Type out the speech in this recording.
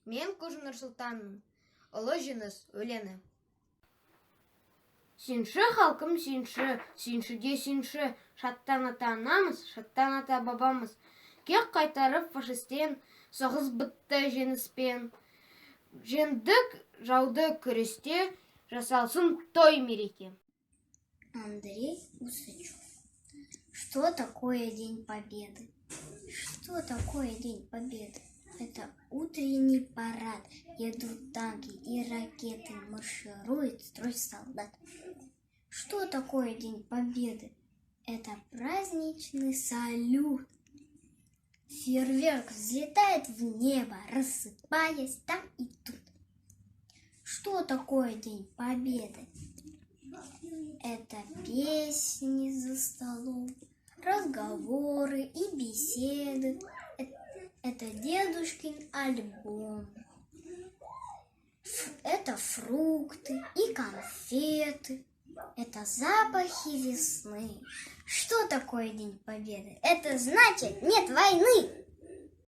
Мен Кожа Нұрсұлтанның ұлы жеңіс өлеңі. Сүйінші халқым, сүйіншіде сүйінші, шаттан ата анамыз, шаттан ата бабамыз. Кек қайтарып фашистен, соғыс бітті жеңіспен. Жеңдік жауды күресте, жасалсын той мереке. Андрей Усачев. Что такое День Победы? Что такое День Победы? Это утренний парад. Едут танки и ракеты, марширует строй солдат. Что такое День Победы? Это праздничный салют. Фейерверк взлетает в небо, рассыпаясь там и тут. Что такое День Победы? Это песни за столом, разговоры и беседы. Это дедушкин альбом. Это фрукты и конфеты. Это запахи весны. Что такое День Победы? Это значит нет войны.